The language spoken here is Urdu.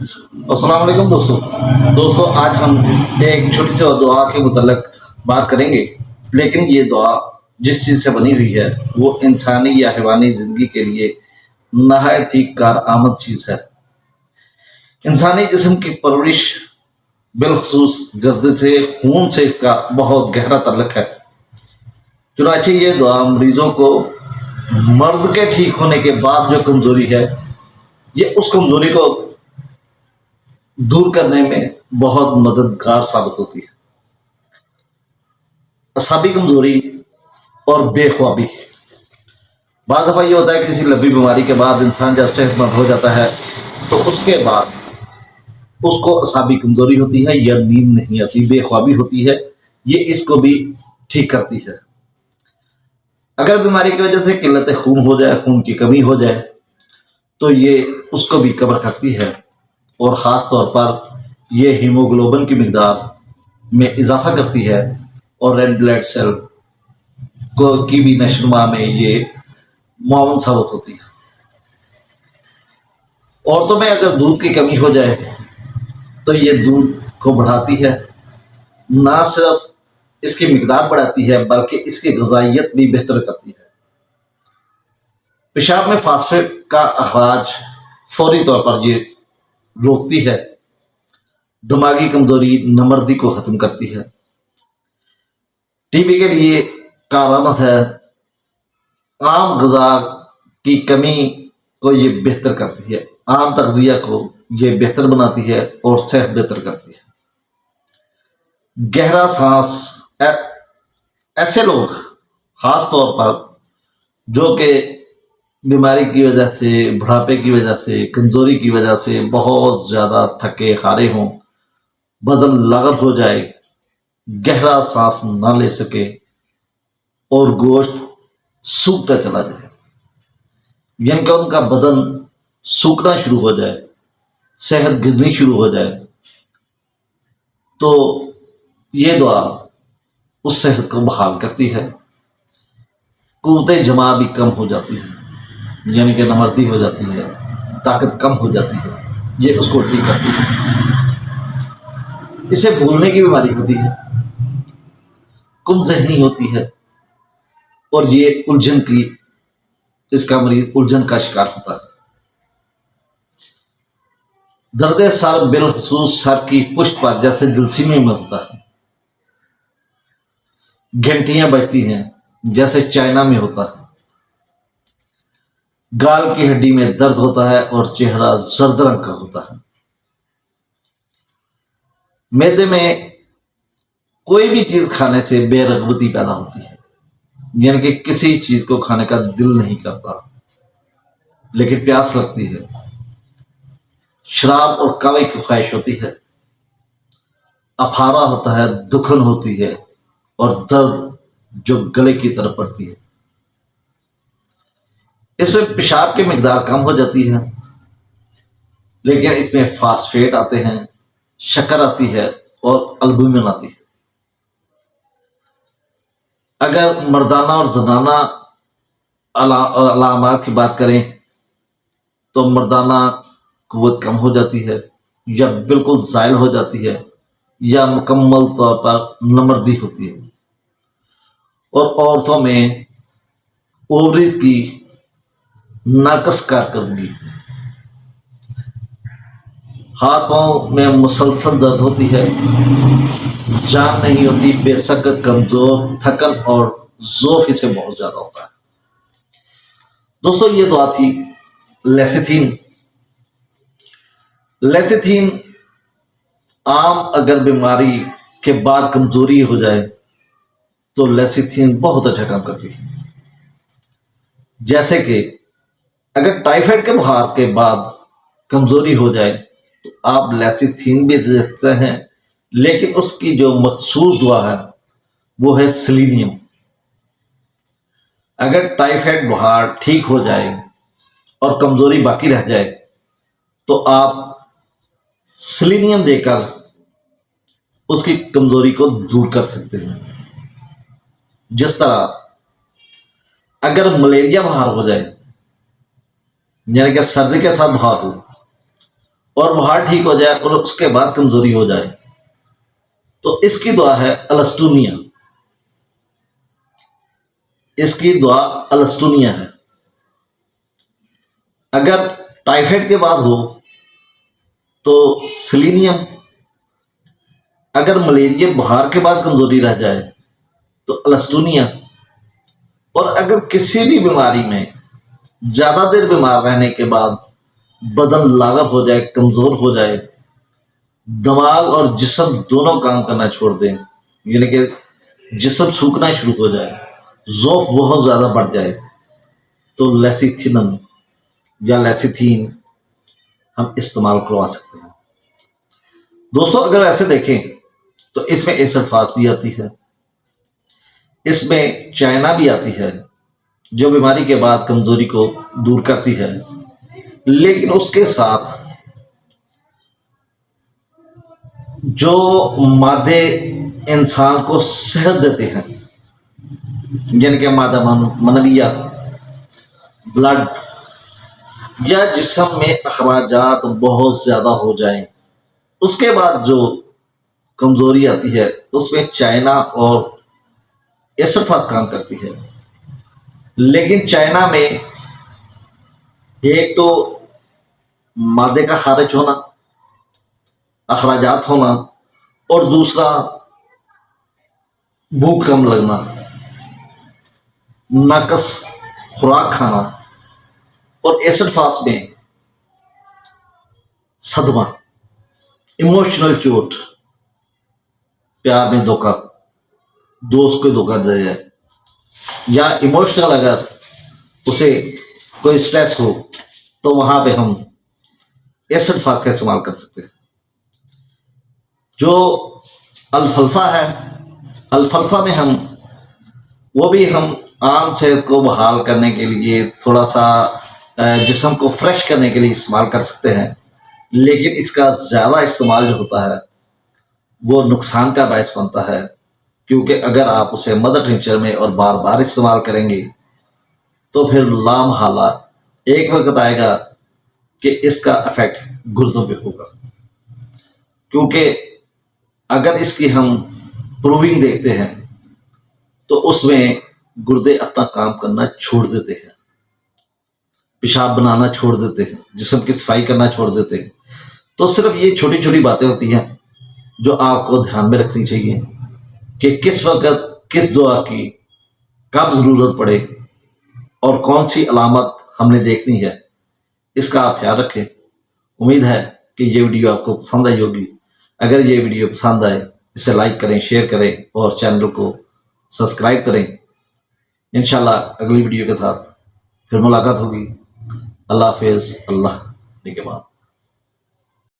السلام علیکم دوستو آج ہم ایک چھوٹی سی دعا کے متعلق بات کریں گے، لیکن یہ دعا جس چیز سے بنی ہوئی ہے وہ انسانی یا حیوانی زندگی کے لیے نہایت ہی کارآمد چیز ہے۔ انسانی جسم کی پرورش، بالخصوص گردش خون سے اس کا بہت گہرا تعلق ہے۔ چنانچہ یہ دعا مریضوں کو مرض کے ٹھیک ہونے کے بعد جو کمزوری ہے، یہ اس کمزوری کو دور کرنے میں بہت مددگار ثابت ہوتی ہے۔ اعصابی کمزوری اور بے خوابی، بعض دفعہ یہ ہوتا ہے کسی لمبی بیماری کے بعد انسان جب صحت مند ہو جاتا ہے تو اس کے بعد اس کو اعصابی کمزوری ہوتی ہے یا نیند نہیں آتی، بے خوابی ہوتی ہے، یہ اس کو بھی ٹھیک کرتی ہے۔ اگر بیماری کی وجہ سے قلت خون ہو جائے، خون کی کمی ہو جائے، تو یہ اس کو بھی کور کرتی ہے، اور خاص طور پر یہ ہیموگلوبن کی مقدار میں اضافہ کرتی ہے، اور ریڈ بلڈ سیل کی بھی نشوونما میں یہ معاون ثابت ہوتی ہے۔ عورتوں میں اگر دودھ کی کمی ہو جائے تو یہ دودھ کو بڑھاتی ہے، نہ صرف اس کی مقدار بڑھاتی ہے بلکہ اس کی غذائیت بھی بہتر کرتی ہے۔ پیشاب میں فاسفیٹ کا اخراج فوری طور پر یہ روکتی ہے، دماغی کمزوری نمردی کو ختم کرتی ہے۔ ٹی بی کے لیے کارآمد ہے، عام غذا کی کمی کو یہ بہتر کرتی ہے، عام تغذیہ کو یہ بہتر بناتی ہے اور صحت بہتر کرتی ہے۔ گہرا سانس، ایسے لوگ خاص طور پر جو کہ بیماری کی وجہ سے، بڑھاپے کی وجہ سے، کمزوری کی وجہ سے بہت زیادہ تھکے ہارے ہوں، بدن لاغر ہو جائے، گہرا سانس نہ لے سکے اور گوشت سوکھتا چلا جائے، یعنی کہ ان کا بدن سوکھنا شروع ہو جائے، صحت گرنی شروع ہو جائے، تو یہ دعا اس صحت کو بحال کرتی ہے۔ قوت جمع بھی کم ہو جاتی ہے، یعنی کہ نمردی ہو جاتی ہے، طاقت کم ہو جاتی ہے، یہ اس کو ٹھیک کرتی ہے۔ اسے بھولنے کی بیماری ہوتی ہے، کم ذہنی ہوتی ہے، اور یہ اس کا مریض الجھن کا شکار ہوتا ہے۔ درد سر بالخصوص سر کی پشت پر جیسے جلسیمی میں ہوتا ہے، گھنٹیاں بجتی ہیں جیسے چائنا میں ہوتا ہے، گال کی ہڈی میں درد ہوتا ہے اور چہرہ زرد رنگ کا ہوتا ہے، معدے میں کوئی بھی چیز کھانے سے بے رغبتی پیدا ہوتی ہے، یعنی کہ کسی چیز کو کھانے کا دل نہیں کرتا لیکن پیاس لگتی ہے، شراب اور قہوے کی خواہش ہوتی ہے، افارہ ہوتا ہے، دکھن ہوتی ہے، اور درد جو گلے کی طرف پڑتی ہے۔ اس میں پیشاب کی مقدار کم ہو جاتی ہے، لیکن اس میں فاسفیٹ آتے ہیں، شکر آتی ہے اور البومن آتی ہے۔ اگر مردانہ اور زنانہ علامات کی بات کریں تو مردانہ قوت کم ہو جاتی ہے، یا بالکل زائل ہو جاتی ہے، یا مکمل طور پر نمردی ہوتی ہے، اور عورتوں میں اووریز کی ناقص کارکردگی، ہاتھ پاؤں میں مسلسل درد ہوتی ہے، جان نہیں ہوتی، بے سکت، کمزور، تھکن اور ضعف اسے بہت زیادہ ہوتا ہے۔ دوستو یہ دعا تھی لیسیتھین۔ لیسیتھین عام اگر بیماری کے بعد کمزوری ہو جائے تو لیسیتھین بہت اچھا کام کرتی ہے۔ جیسے کہ اگر ٹائیفائڈ کے بخار کے بعد کمزوری ہو جائے تو آپ لیسیتھین بھی دے سکتے ہیں، لیکن اس کی جو مخصوص دعا ہے وہ ہے سیلینیم۔ اگر ٹائیفائڈ بخار ٹھیک ہو جائے اور کمزوری باقی رہ جائے تو آپ سیلینیم دے کر اس کی کمزوری کو دور کر سکتے ہیں۔ جس طرح اگر ملیریا بخار ہو جائے، یعنی کہ سردی کے ساتھ بخار ہو اور وہ ہارٹ ٹھیک ہو جائے اور اس کے بعد کمزوری ہو جائے، تو اس کی دعا ہے السٹونیا، اس کی دعا السٹونیا ہے۔ اگر ٹائیفائڈ کے بعد ہو تو سلینیم، اگر ملیریا بخار کے بعد کمزوری رہ جائے تو السٹونیا، اور اگر کسی بھی بیماری میں زیادہ دیر بیمار رہنے کے بعد بدن لاغر ہو جائے، کمزور ہو جائے، دماغ اور جسم دونوں کام کرنا چھوڑ دیں، یعنی کہ جسم سوکھنا شروع ہو جائے، ذوف بہت زیادہ بڑھ جائے، تو لیسیتھینم یا لیسیتھین ہم استعمال کروا سکتے ہیں۔ دوستوں اگر ایسے دیکھیں تو اس میں ایسلفاس بھی آتی ہے، اس میں چائنا بھی آتی ہے جو بیماری کے بعد کمزوری کو دور کرتی ہے، لیکن اس کے ساتھ جو مادے انسان کو صحت دیتے ہیں، جن کے مادہ منویہ، بلڈ، یا جسم میں اخراجات بہت زیادہ ہو جائیں، اس کے بعد جو کمزوری آتی ہے، اس میں چائنا اور ایسلفاس کام کرتی ہے۔ لیکن چائنا میں ایک تو مادے کا خارج ہونا، اخراجات ہونا، اور دوسرا بھوک کم لگنا، ناقص خوراک کھانا، اور ایسلفاس میں صدمہ، ایموشنل چوٹ، پیار میں دھوکہ، دوست کو دھوکہ دے جائے، یا ایموشنل اگر اسے کوئی سٹریس ہو تو وہاں پہ ہم ایسلفاس کا استعمال کر سکتے ہیں۔ جو الفلفا ہے، الفلفا میں وہ بھی ہم عام صحت کو بحال کرنے کے لیے، تھوڑا سا جسم کو فریش کرنے کے لیے استعمال کر سکتے ہیں، لیکن اس کا زیادہ استعمال جو ہوتا ہے وہ نقصان کا باعث بنتا ہے، کیونکہ اگر آپ اسے مدر ٹنچر میں اور بار بار استعمال کریں گے تو پھر لامحالہ ایک وقت آئے گا کہ اس کا افیکٹ گردوں پہ ہوگا، کیونکہ اگر اس کی ہم پروونگ دیکھتے ہیں تو اس میں گردے اپنا کام کرنا چھوڑ دیتے ہیں، پیشاب بنانا چھوڑ دیتے ہیں، جسم کی صفائی کرنا چھوڑ دیتے ہیں۔ تو صرف یہ چھوٹی چھوٹی باتیں ہوتی ہیں جو آپ کو دھیان میں رکھنی چاہیے کہ کس وقت کس دعا کی کب ضرورت پڑے اور کون سی علامت ہم نے دیکھنی ہے، اس کا آپ خیال رکھیں۔ امید ہے کہ یہ ویڈیو آپ کو پسند آئی ہوگی۔ اگر یہ ویڈیو پسند آئے اسے لائک کریں، شیئر کریں اور چینل کو سبسکرائب کریں۔ انشاءاللہ اگلی ویڈیو کے ساتھ پھر ملاقات ہوگی۔ اللہ حافظ، اللہ نگہبان۔